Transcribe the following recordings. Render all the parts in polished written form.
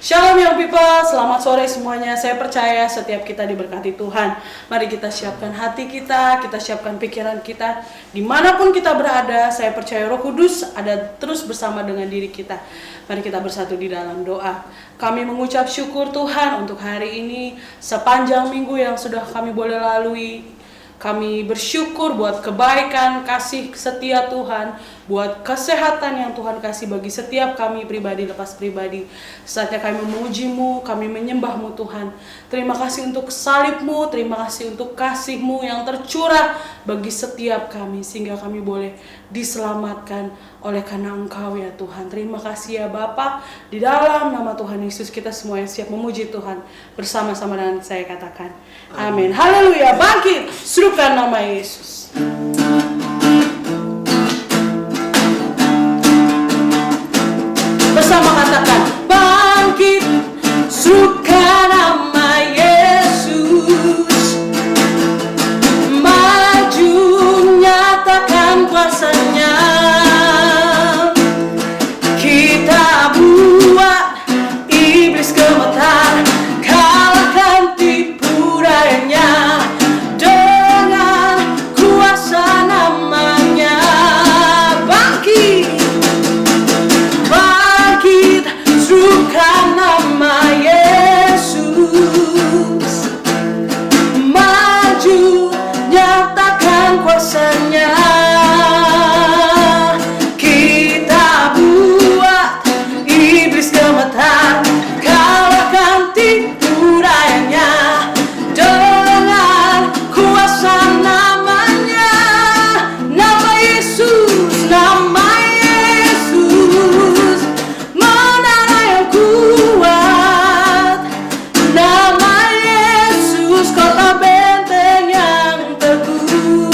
Shalom Young People, selamat sore semuanya. Saya percaya setiap kita diberkati Tuhan. Mari kita siapkan hati kita siapkan pikiran kita. Dimanapun kita berada, saya percaya Roh Kudus ada terus bersama dengan diri kita. Mari kita bersatu di dalam doa. Kami mengucap syukur Tuhan untuk hari ini, sepanjang minggu yang sudah kami boleh lalui. Kami bersyukur buat kebaikan, kasih setia Tuhan, buat kesehatan yang Tuhan kasih bagi setiap kami pribadi lepas pribadi. Saatnya kami memuji-Mu, kami menyembah-Mu Tuhan. Terima kasih untuk salib-Mu, terima kasih untuk kasih-Mu yang tercurah bagi setiap kami, sehingga kami boleh diselamatkan oleh karena Engkau ya Tuhan. Terima kasih ya Bapa. Di dalam nama Tuhan Yesus kita semua yang siap memuji Tuhan bersama-sama dengan saya katakan amin. Haleluya. Bangkit, serukan nama Yesus. Bersama katakan bangkit, serukan nama Yesus. Maju, nyatakan kuasanya. Kita buat iblis gemetar, kalahkan tipu dayanya dengan kuasa namanya. Bangkit, bangkit, serukan nama Yesus. Maju, nyatakan kuasanya. Kita buat iblis gemetar, kalahkan tipu dayanya dengan kuasa namanya. Nama Yesus, nama Yesus, menara yang kuat. Nama Yesus, kota benteng yang teguh.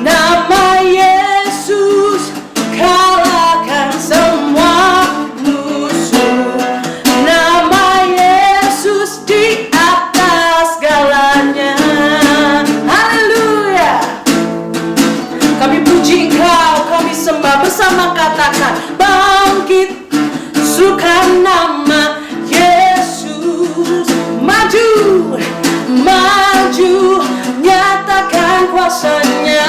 Nama Yesus, kalahkan semua musuh. Nama Yesus di atas segalanya. Haleluya. Kami puji Engkau, kami sembah bersama katakan bangkit, serukan nama Yesus. Maju, maju, nyatakan kuasanya.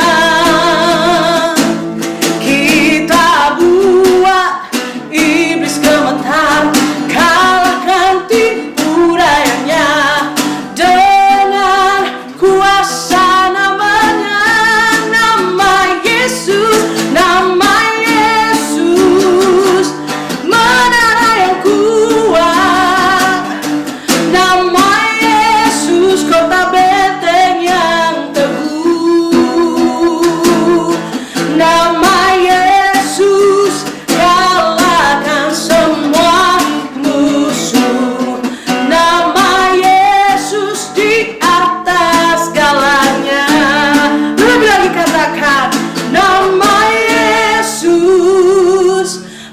Kita buat iblis gemetar, kalahkan tipu dayanya dengan kuasa namanya. Nama Yesus, nama Yesus, menara yang kuat. Nama Yesus, kota benteng yang teguh. Nama Yesus, kalahkan semua musuh. Nama Yesus di atas segalanya. Lebih lagi katakan nama Yesus,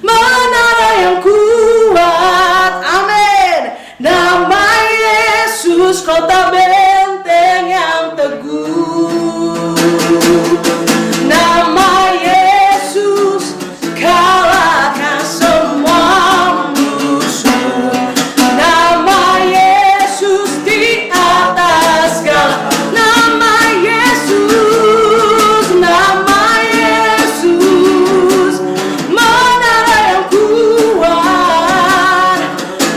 menara yang kuat. Amin. Nama Yesus, kota benteng yang teguh. Nama Yesus, kalahkan semua musuh. Nama Yesus di atas segala. Nama Yesus, nama Yesus, menara yang kuat.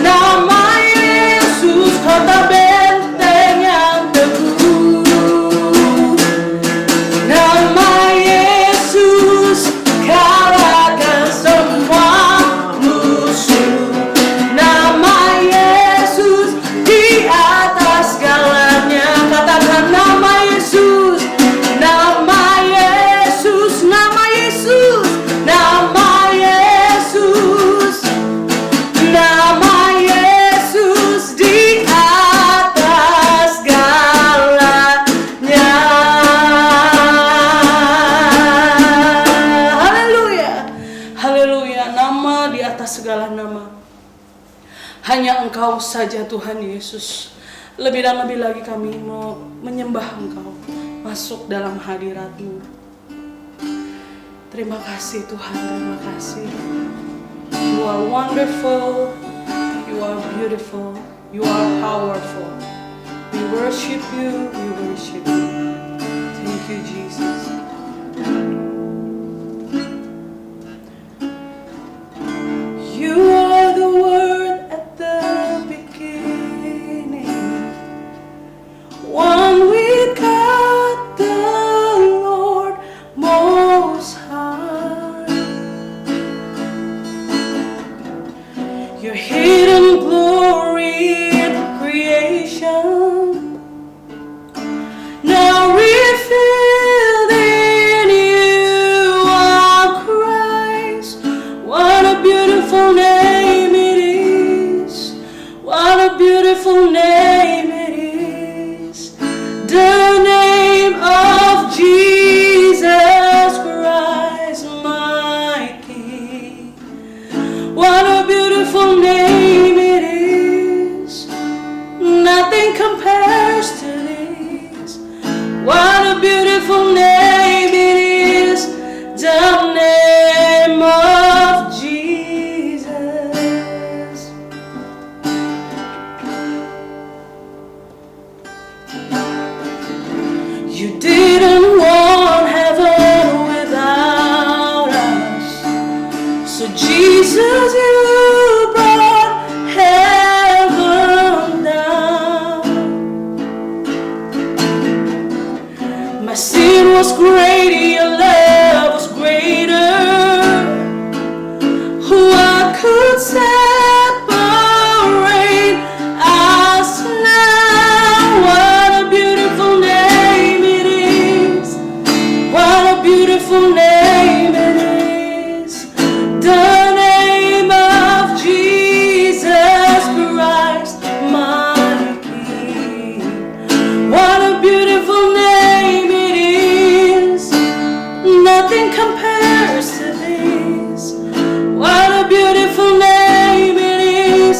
Nama Yesus, kota benteng yang teguh. Nama Yesus, kalahkan semua musuh. Nama Yesus di atas segalanya. Katakan nama Yesus, nama Yesus, nama Yesus, nama Yesus, nama Yesus di atas segalanya. Haleluya, haleluya. Nama di atas segala nama. Hanya Engkau saja Tuhan Yesus. Lebih dan lebih lagi kami mau menyembah Engkau, masuk dalam hadirat-Mu. Terima kasih Tuhan, terima kasih. You are wonderful. You are beautiful. You are powerful. We worship you. We worship you. Thank you, Jesus. You are the Word at the beginning, one with God the Lord Most High. Your hidden glory in creation, now revealed in you are Christ. What a beautiful name it is. What a beautiful name it is. The name of Jesus Christ, my King. What a beautiful name it is. Nothing compares to this. What a beautiful name it is. The name of Jesus. You didn't want heaven without us. So Jesus, you brought heaven down. My sin was great, your love was greater. What could separate us now? What a beautiful name it is. What a beautiful name it is. The name of Jesus Christ, my King. What a beautiful name it is. Nothing compares to this. What a beautiful name it is.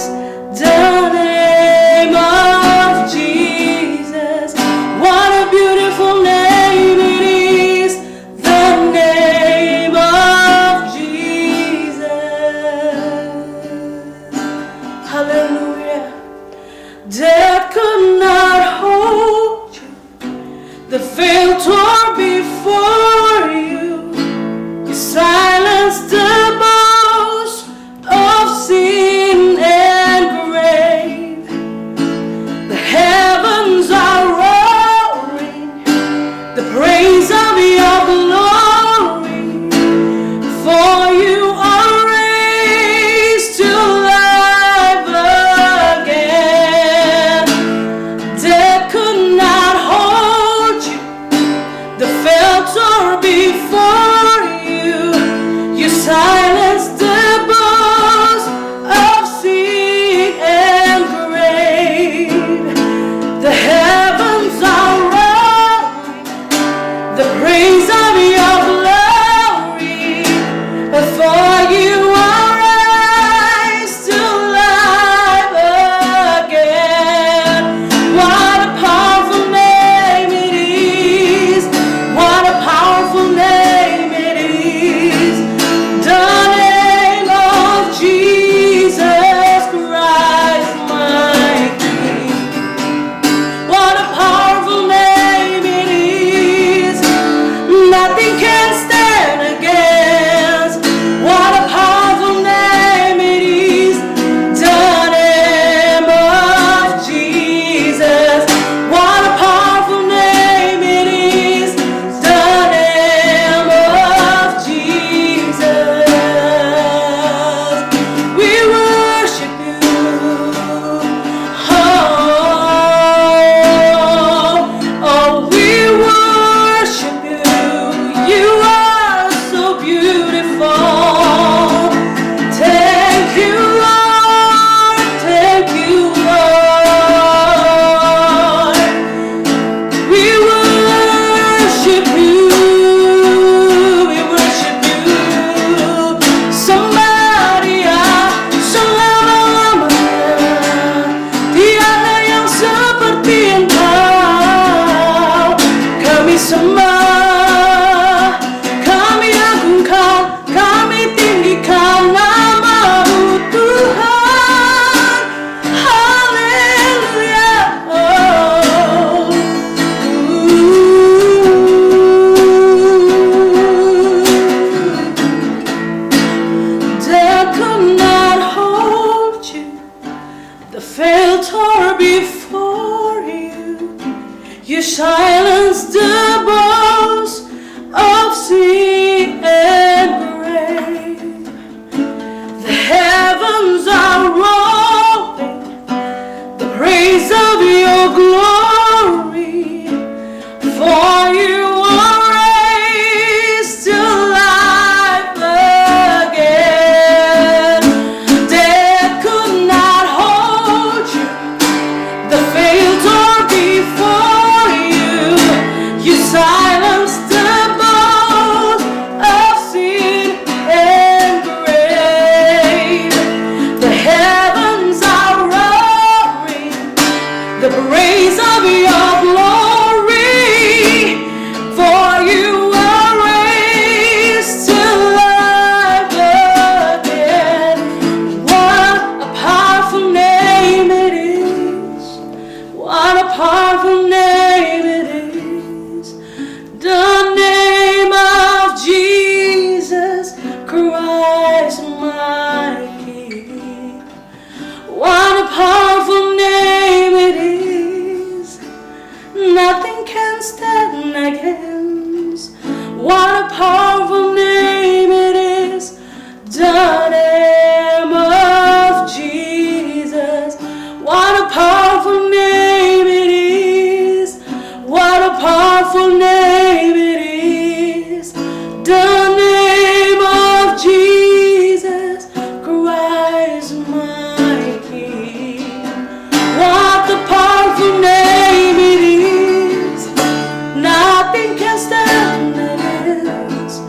The name of Jesus. What a beautiful name it is. The name of Jesus. Hallelujah. Death could not hold you. The veil tore before you. You silenced the boast of sin and grave. The heavens are roaring the praise of your glory. For you are raised to life again. Death could not hold you. silence the boast of sin and grave. The heavens are roaring the praise of your glory, for you are raised to life again. Death could not hold you, the veil tore before you. You silenced the boast of sin and grave. The heavens are roaring the praise of your glory, for you are raised to life again. What a powerful name it is. What a powerful name it is. The name of Jesus Christ, my King. What a powerful name it is. Nothing can stand against. What a powerful name it is. The name of Jesus. What a powerful name it is. What a powerful name it is. The name of Jesus Christ, my King. What a powerful name it is. Nothing can stand against.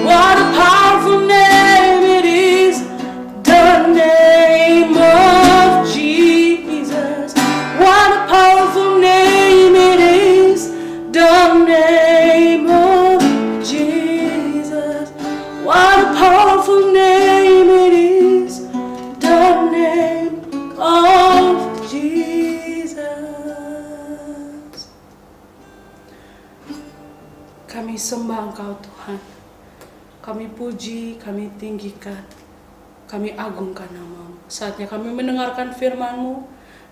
What a powerful name it is. The name of Jesus. What a powerful name it is. The name of Jesus. What a powerful name it is. The name of Jesus. Kami sembah Engkau Tuhan. Kami puji, kami tinggikan, kami agungkan nama-Mu. Saatnya kami mendengarkan firman-Mu.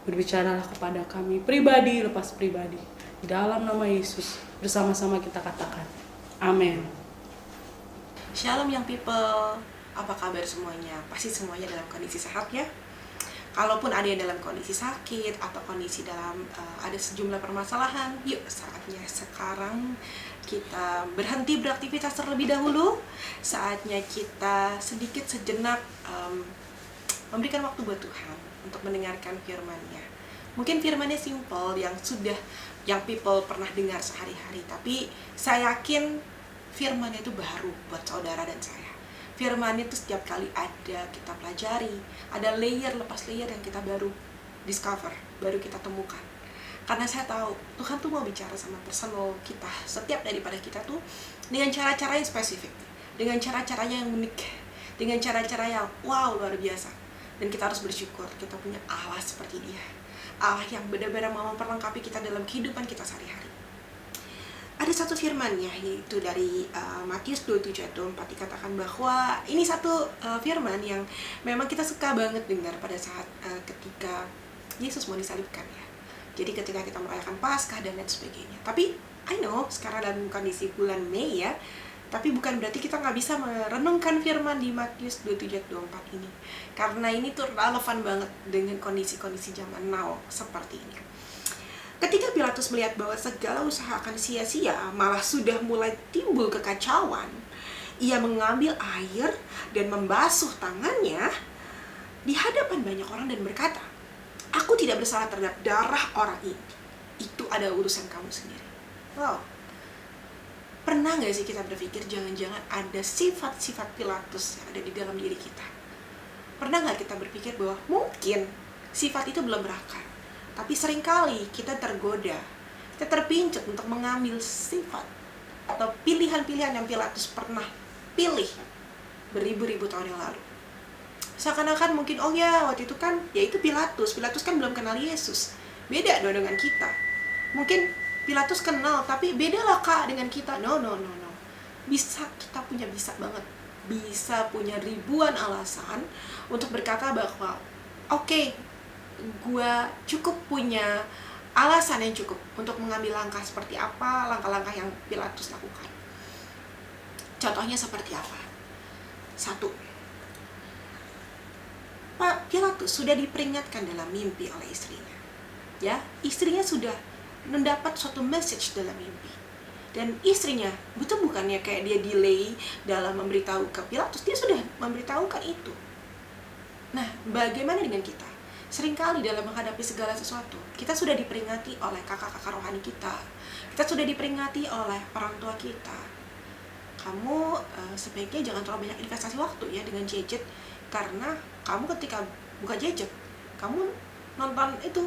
Berbicaralah kepada kami pribadi lepas pribadi. Di dalam nama Yesus bersama-sama kita katakan amin. Shalom young people, apa kabar semuanya? Pasti semuanya dalam kondisi sehat ya. Kalaupun ada yang dalam kondisi sakit atau kondisi dalam ada sejumlah permasalahan, yuk saatnya sekarang kita berhenti beraktivitas terlebih dahulu. Saatnya kita sedikit sejenak memberikan waktu buat Tuhan untuk mendengarkan firman-Nya. Mungkin firman-Nya simple yang people pernah dengar sehari-hari, tapi saya yakin firman itu baru buat saudara dan saya. Firman itu setiap kali ada kita pelajari, ada layer lepas layer yang kita baru discover, baru kita temukan. Karena saya tahu Tuhan tuh mau bicara sama personal kita, setiap daripada kita tuh dengan cara-cara yang spesifik, dengan cara-caranya yang unik, dengan cara-cara yang wow luar biasa. Dan kita harus bersyukur kita punya Allah seperti Dia, Allah yang benar-benar mau memperlengkapi kita dalam kehidupan kita sehari-hari. Ada satu firman-Nya, yaitu dari Matius 27:24, dikatakan bahwa ini satu firman yang memang kita suka banget dengar pada saat ketika Yesus mau disalibkan ya. Jadi ketika kita merayakan Paskah dan lain sebagainya. Tapi I know sekarang dalam kondisi bulan Mei ya, tapi bukan berarti kita nggak bisa merenungkan firman di Matius 27:24 ini, karena ini tuh relevan banget dengan kondisi-kondisi zaman now seperti ini. Ketika Pilatus melihat bahwa segala usaha akan sia-sia, malah sudah mulai timbul kekacauan, ia mengambil air dan membasuh tangannya di hadapan banyak orang dan berkata, "Aku tidak bersalah terhadap darah orang ini. Itu ada urusan kamu sendiri." Wow. Pernah nggak sih kita berpikir jangan-jangan ada sifat-sifat Pilatus yang ada di dalam diri kita? Pernah nggak kita berpikir bahwa mungkin sifat itu belum berakar, tapi seringkali kita tergoda, kita terpincut untuk mengambil sifat atau pilihan-pilihan yang Pilatus pernah pilih beribu-ribu tahun yang lalu. Seakan-akan mungkin, oh ya waktu itu kan, ya itu Pilatus kan belum kenal Yesus, beda dong dengan kita. Mungkin Pilatus kenal, tapi beda lah kak dengan kita. No. Bisa banget, bisa punya ribuan alasan untuk berkata bahwa oke, gue cukup punya alasan yang cukup untuk mengambil langkah seperti apa, langkah-langkah yang Pilatus lakukan. Contohnya seperti apa? 1. Pak Pilatus sudah diperingatkan dalam mimpi oleh istrinya. Ya, istrinya sudah mendapat suatu message dalam mimpi. Dan istrinya, bukannya kayak dia delay dalam memberitahu ke Pilatus, dia sudah memberitahukan itu. Nah, bagaimana dengan kita? Seringkali dalam menghadapi segala sesuatu, kita sudah diperingati oleh kakak-kakak rohani kita. Kita sudah diperingati oleh orang tua kita. Kamu sebaiknya jangan terlalu banyak investasi waktu ya dengan gadget, karena kamu ketika buka gadget, kamu nonton itu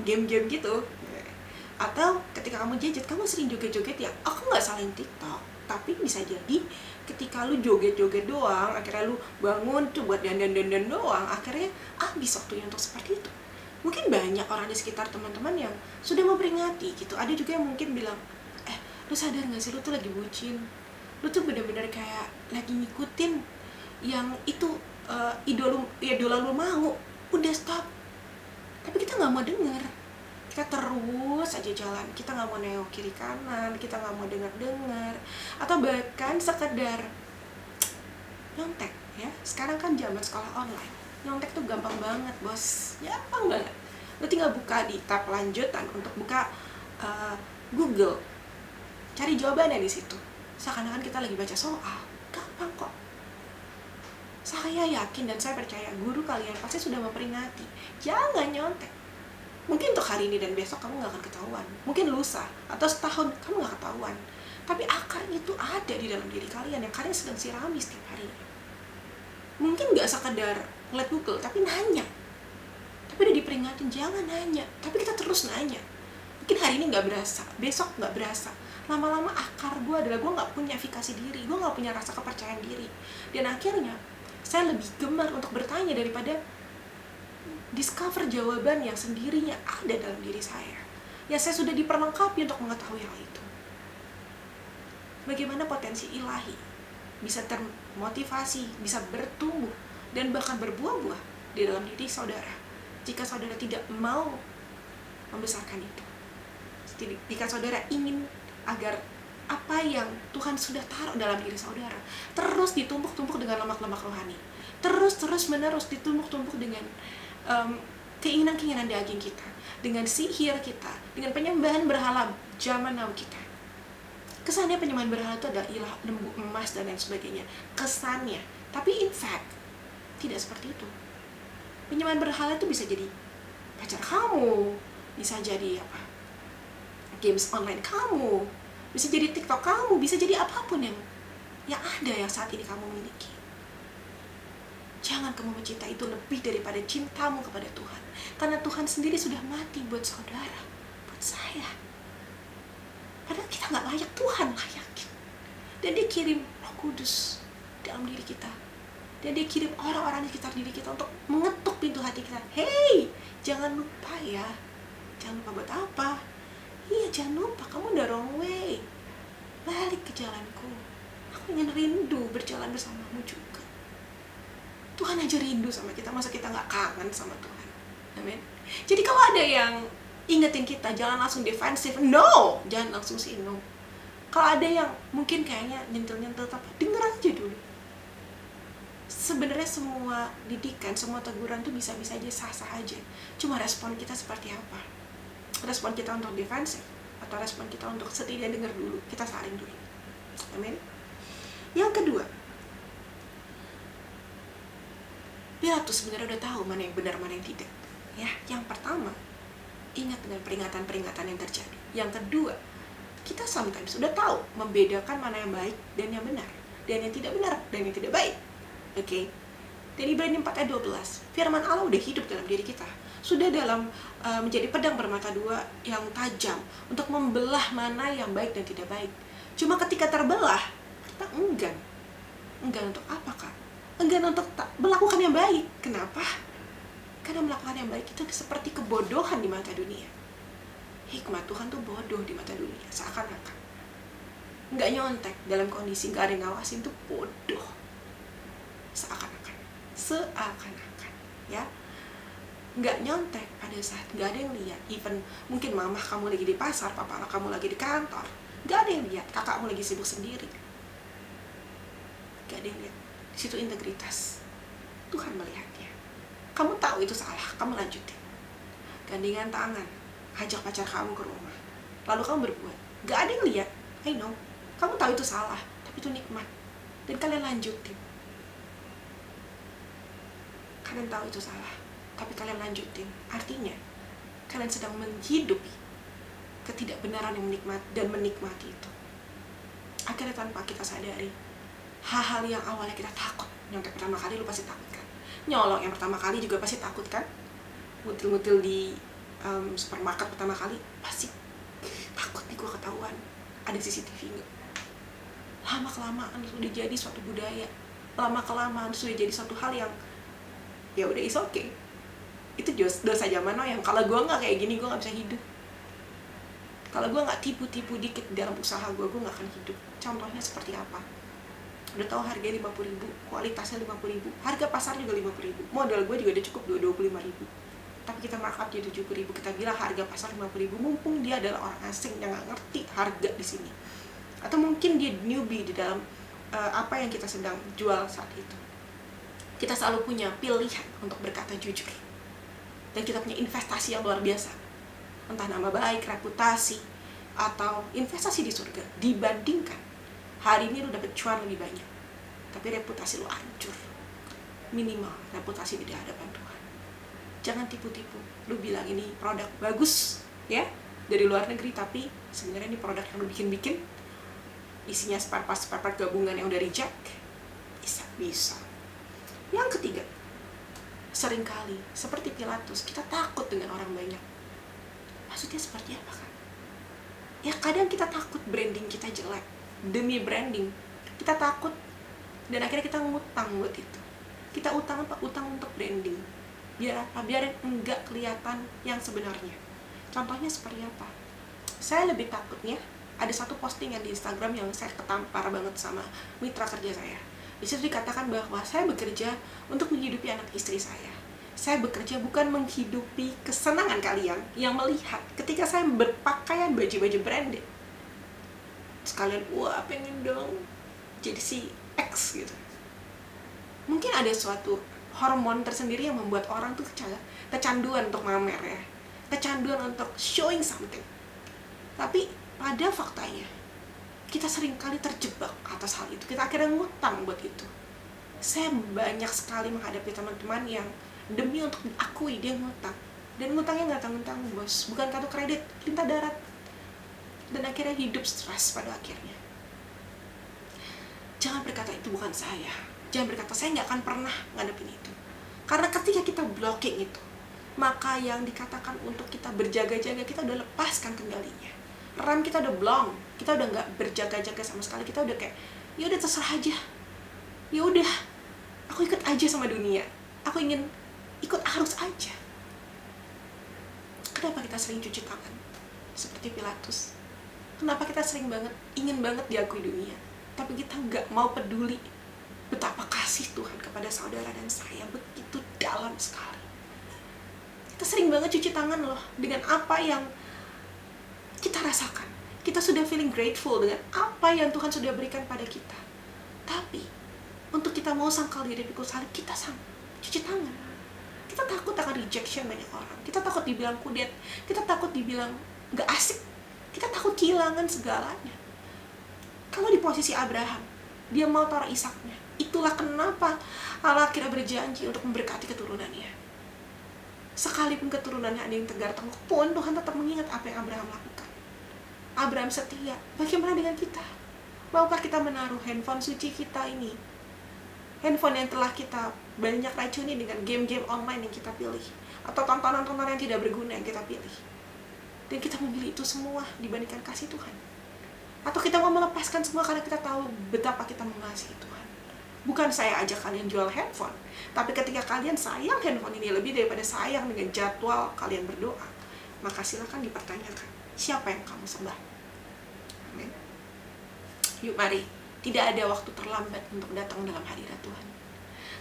game-game gitu. Atau ketika kamu gadget, kamu sering joget-joget ya. Aku nggak salahin TikTok, tapi bisa jadi ketika lu joget-joget doang, akhirnya lu bangun tuh buat dandan doang, akhirnya habis waktunya untuk seperti itu. Mungkin banyak orang di sekitar teman-teman yang sudah memperingati gitu. Ada juga yang mungkin bilang, lu sadar nggak sih lu tuh lagi bucin, lu tuh bener-bener kayak lagi ngikutin yang itu idola lu mau, udah stop. Tapi kita nggak mau denger, kita terus aja jalan, kita nggak mau nengok kiri kanan, kita nggak mau dengar, atau bahkan sekedar nyontek ya. Sekarang kan zaman sekolah online, nyontek tuh gampang banget bos, gampang banget. Lu tinggal buka di tab lanjutan untuk buka Google, cari jawabannya di situ. Seakan-akan kita lagi baca soal, gampang kok. Saya yakin dan saya percaya guru kalian pasti sudah memperingati, jangan nyontek. Mungkin untuk hari ini dan besok kamu gak akan ketahuan, mungkin lusa atau setahun kamu gak ketahuan, tapi akarnya itu ada di dalam diri kalian yang kalian sedang sirami setiap hari. Mungkin gak sekedar ngeliat Google, tapi nanya. Tapi udah diperingatin, jangan nanya, tapi kita terus nanya. Mungkin hari ini gak berasa, besok gak berasa. Lama-lama akar gue adalah gue gak punya efikasi diri, gue gak punya rasa kepercayaan diri. Dan akhirnya saya lebih gemar untuk bertanya daripada discover jawaban yang sendirinya ada dalam diri saya. Ya, saya sudah diperlengkapi untuk mengetahui hal itu. Bagaimana potensi ilahi bisa termotivasi, bisa bertumbuh, dan bahkan berbuah-buah di dalam diri saudara jika saudara tidak mau membesarkan itu. Jika saudara ingin agar apa yang Tuhan sudah taruh dalam diri saudara terus ditumpuk-tumpuk dengan lemak-lemak rohani, terus menerus ditumpuk-tumpuk dengan keinginan-keinginan daging kita, dengan sihir kita, dengan penyembahan berhala zaman now kita. Kesannya penyembahan berhala itu adalah ilah lembu emas dan lain sebagainya, kesannya, tapi in fact tidak seperti itu. Penyembahan berhala itu bisa jadi pacar kamu, bisa jadi games online kamu, bisa jadi TikTok kamu, bisa jadi apapun yang ada yang saat ini kamu miliki. Jangan kamu mencintai itu lebih daripada cintamu kepada Tuhan. Karena Tuhan sendiri sudah mati buat saudara, buat saya. Padahal kita gak layak, Tuhan layakin. Dan dia kirim Roh Kudus dalam diri kita. Dan dia kirim orang-orang di sekitar diri kita untuk mengetuk pintu hati kita. Hey, jangan lupa ya. Jangan lupa buat apa? Iya, jangan lupa, kamu udah wrong way. Balik ke jalanku. Aku ingin rindu berjalan bersamamu juga. Tuhan aja rindu sama kita, masa kita gak kangen sama Tuhan? Amin. Jadi kalau ada yang ingetin kita, jangan langsung defensif. No, jangan langsung say no. Kalau ada yang mungkin kayaknya nyentil-nyentil, tapi denger aja dulu. Sebenarnya semua didikan, semua teguran tuh bisa-bisa aja, sah-sah aja. Cuma respon kita seperti apa? Respon kita untuk defensif atau respon kita untuk setia denger dulu? Kita saring dulu. Amin. Yang kedua, Pilatus sebenarnya udah tahu mana yang benar, mana yang tidak. Ya, yang pertama, ingat dengan peringatan-peringatan yang terjadi. Yang kedua, kita sometimes sudah tahu membedakan mana yang baik dan yang benar, dan yang tidak benar dan yang tidak baik. Oke. Dan Ibrani 4 ayat 12, firman Allah udah hidup dalam diri kita. Sudah dalam menjadi pedang bermata dua yang tajam untuk membelah mana yang baik dan tidak baik. Cuma ketika terbelah, kita enggan. Enggan untuk apa, Kak? Enggan untuk melakukan yang baik. Kenapa? Karena melakukan yang baik itu seperti kebodohan di mata dunia. Hikmat Tuhan tuh bodoh di mata dunia, seakan-akan. Nggak nyontek dalam kondisi nggak ada yang ngawasin tuh bodoh. Seakan-akan. Ya. nggak nyontek pada saat nggak ada yang lihat. Even mungkin mama kamu lagi di pasar, papa kamu lagi di kantor, nggak ada yang lihat. Kakakmu lagi sibuk sendiri, nggak ada yang lihat. Di situ integritas. Tuhan melihatnya. Kamu tahu itu salah, kamu lanjutin. Gandengan tangan, ajak pacar kamu ke rumah, lalu kamu berbuat. Nggak ada yang lihat. I know. Kamu tahu itu salah, tapi itu nikmat. Dan kalian lanjutin. Kalian tahu itu salah, tapi kalian lanjutin. Artinya, kalian sedang menghidupi ketidakbenaran yang menikmati itu. Akhirnya tanpa kita sadari, hal-hal yang awalnya kita takut. Nyontek pertama kali lu pasti takut kan? Nyolong yang pertama kali juga pasti takut kan? Ngutil-ngutil di supermarket pertama kali pasti takut nih gue ketahuan. Ada CCTV nggak? Lama-kelamaan sudah jadi suatu budaya. Lama-kelamaan sudah jadi suatu hal yang ya udah is okay. Itu dosa zaman now yang kalau gue nggak kayak gini gue nggak bisa hidup. Kalau gue nggak tipu-tipu dikit dalam usaha gue nggak akan hidup. Contohnya seperti apa? Udah tahu harganya 50.000, kualitasnya 50.000, harga pasar juga 50.000, modal gue juga udah cukup 25.000. Tapi kita markup jadi 70.000, kita bilang harga pasar 50.000, mumpung dia adalah orang asing yang nggak ngerti harga di sini. Atau mungkin dia newbie di dalam apa yang kita sedang jual saat itu. Kita selalu punya pilihan untuk berkata jujur. Dan kita punya investasi yang luar biasa. Entah nama baik, reputasi, atau investasi di surga. Dibandingkan hari ini lu dapet cuan lebih banyak, tapi reputasi lu hancur. Minimal reputasi di hadapan Tuhan. Jangan tipu-tipu. Lu bilang ini produk bagus, ya, dari luar negeri, tapi sebenarnya ini produk yang lu bikin-bikin. Isinya spare part gabungan yang udah reject. Bisa. Yang ketiga, seringkali seperti Pilatus, kita takut dengan orang banyak. Maksudnya seperti apa kan? Ya kadang kita takut branding kita jelek. Demi branding, kita takut. Dan akhirnya kita ngutang buat itu. Kita utang apa? Utang untuk branding. Biar apa? Biar enggak kelihatan yang sebenarnya. Contohnya seperti apa? Saya lebih takutnya, ada satu postingan di Instagram yang saya ketampar banget sama mitra kerja saya. Di situ dikatakan bahwa saya bekerja untuk menghidupi anak istri saya. Saya bekerja bukan menghidupi kesenangan kalian yang melihat ketika saya berpakaian baju-baju branded. Sekalian, wah pengen dong jadi si X gitu. Mungkin ada suatu hormon tersendiri yang membuat orang tuh kecanduan untuk mamer ya. Kecanduan untuk showing something. Tapi pada faktanya, kita seringkali terjebak atas hal itu. Kita akhirnya ngutang buat itu. Saya banyak sekali menghadapi teman-teman yang demi untuk diakui dia ngutang. Dan ngutangnya nggak tanggung-tanggung bos. Bukan kartu kredit, lintah darat. Dan akhirnya hidup stres pada akhirnya. Jangan berkata itu bukan saya. Jangan berkata saya nggak akan pernah ngadepin itu. Karena ketika kita blocking itu, maka yang dikatakan untuk kita berjaga-jaga, kita udah lepaskan kendalinya. Rem kita udah blong, kita udah nggak berjaga-jaga sama sekali. Kita udah kayak, ya udah terserah aja. Ya udah, aku ikut aja sama dunia. Aku ingin ikut arus aja. Kenapa kita sering cuci tangan? Seperti Pilatus. Kenapa kita sering banget, ingin banget diakui dunia, tapi kita nggak mau peduli betapa kasih Tuhan kepada saudara dan saya begitu dalam sekali. Kita sering banget cuci tangan loh dengan apa yang kita rasakan. Kita sudah feeling grateful dengan apa yang Tuhan sudah berikan pada kita. Tapi untuk kita mau sangkal diri pikul salib, kita cuci tangan. Kita takut akan rejection banyak orang. Kita takut dibilang kudet. Kita takut dibilang gak asik. Kita takut kehilangan segalanya. Kalau di posisi Abraham, dia mau taruh Ishaknya. Itulah kenapa Allah akhirnya berjanji untuk memberkati keturunannya. Sekalipun keturunannya ada yang tegar tengok pun, Tuhan tetap mengingat apa yang Abraham lakukan. Abraham setia. Bagaimana dengan kita? Maukah kita menaruh handphone suci kita ini, handphone yang telah kita banyak racuni dengan game-game online yang kita pilih, atau tontonan-tontonan yang tidak berguna yang kita pilih, dan kita memilih itu semua dibandingkan kasih Tuhan? Atau kita mau melepaskan semua karena kita tahu betapa kita mengasihi Tuhan? Bukan saya ajak kalian jual handphone, tapi ketika kalian sayang handphone ini lebih daripada sayang dengan jadwal kalian berdoa, maka silakan dipertanyakan, siapa yang kamu sembah? Amin. Yuk mari, tidak ada waktu terlambat untuk datang dalam hadirat Tuhan.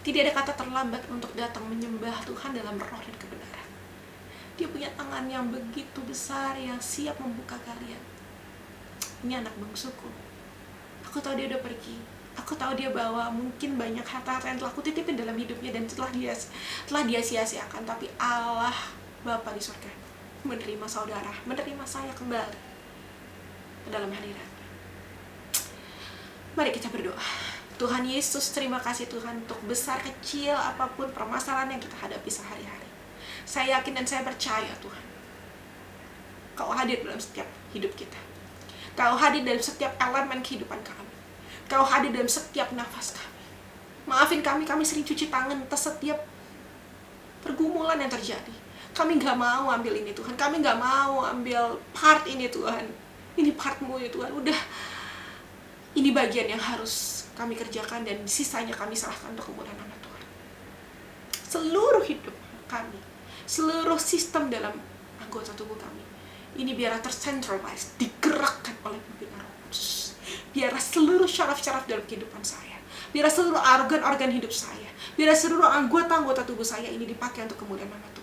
Tidak ada kata terlambat untuk datang menyembah Tuhan dalam roh dan kebenaran. Dia punya tangan yang begitu besar yang siap membuka kalian. Ini anak bungsuku. Aku tahu dia udah pergi. Aku tahu dia bawa mungkin banyak harta-harta yang telah aku titipin dalam hidupnya dan telah dia sia-siakan. Tapi Allah Bapa di surga menerima saudara, menerima saya kembali ke dalam hadirat. Mari kita berdoa. Tuhan Yesus, terima kasih Tuhan untuk besar kecil apapun permasalahan yang kita hadapi sehari-hari. Saya yakin dan saya percaya Tuhan, Kau hadir dalam setiap hidup kita. Kau hadir dalam setiap elemen kehidupan kami. Kau hadir dalam setiap nafas kami. Maafin kami sering cuci tangan atas setiap pergumulan yang terjadi. Kami gak mau ambil ini Tuhan. Kami gak mau ambil part ini Tuhan. Ini part-Mu ya Tuhan. Udah, ini bagian yang harus kami kerjakan dan sisanya kami serahkan untuk kemuliaan nama Tuhan. Seluruh hidup kami, seluruh sistem dalam anggota tubuh kami, ini biarlah tercentralize, digerakkan oleh pimpinan Roh Kudus. Biarlah seluruh syaraf-syaraf dalam kehidupan saya, biarlah seluruh organ-organ hidup saya, biarlah seluruh anggota-anggota tubuh saya ini dipakai untuk kemuliaan nama Tuhan.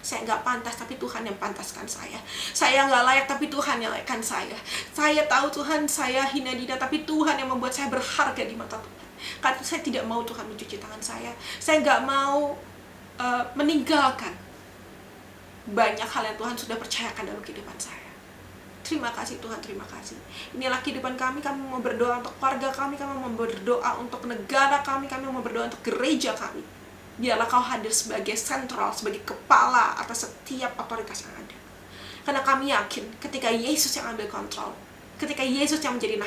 Saya nggak pantas, tapi Tuhan yang pantaskan saya. Saya nggak layak, tapi Tuhan yang layakkan saya. Saya tahu Tuhan, saya hina-dina, tapi Tuhan yang membuat saya berharga di mata Tuhan. Karena saya tidak mau Tuhan mencuci tangan saya. Saya nggak mau meninggalkan banyak hal yang Tuhan sudah percayakan dalam kehidupan saya. Terima kasih Tuhan, terima kasih. Inilah kehidupan kami mau berdoa untuk keluarga kami mau berdoa untuk negara kami mau berdoa untuk gereja kami. Biarlah Kau hadir sebagai sentral, sebagai kepala atas setiap otoritas yang ada. Karena kami yakin ketika Yesus yang ambil kontrol, ketika Yesus yang menjadi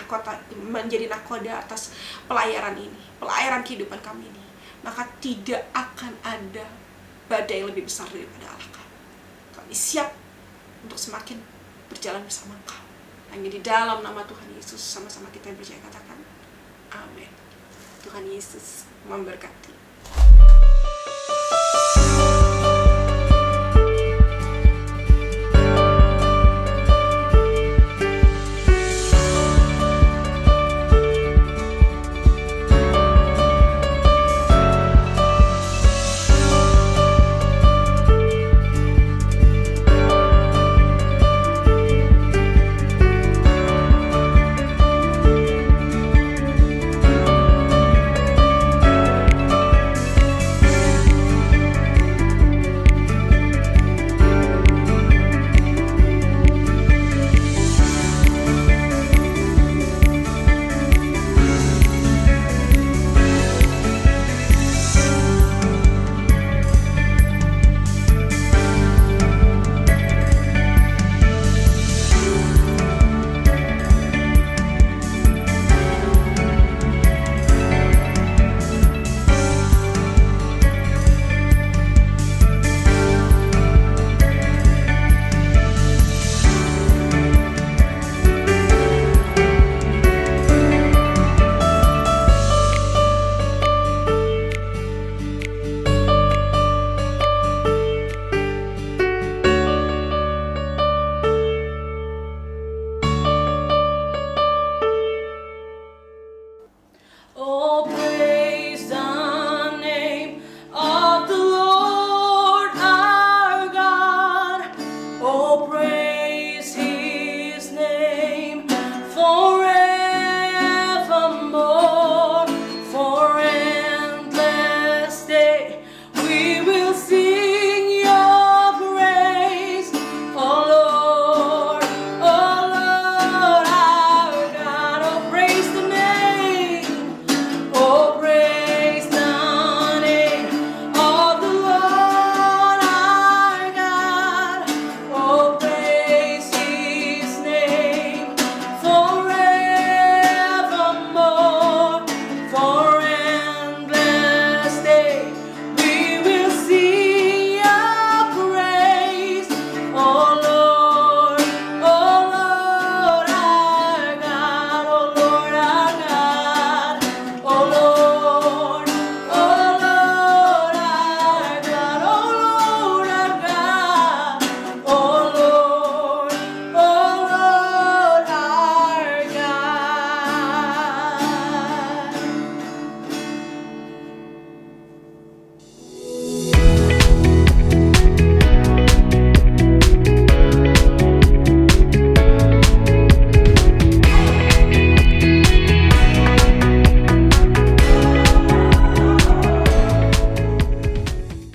nahkoda atas pelayaran ini, pelayaran kehidupan kami ini, maka tidak akan ada badai yang lebih besar daripada Allah kami. Kami siap untuk semakin berjalan bersama Engkau. Hanya di dalam nama Tuhan Yesus sama-sama kita yang percaya katakan amin. Tuhan Yesus memberkati.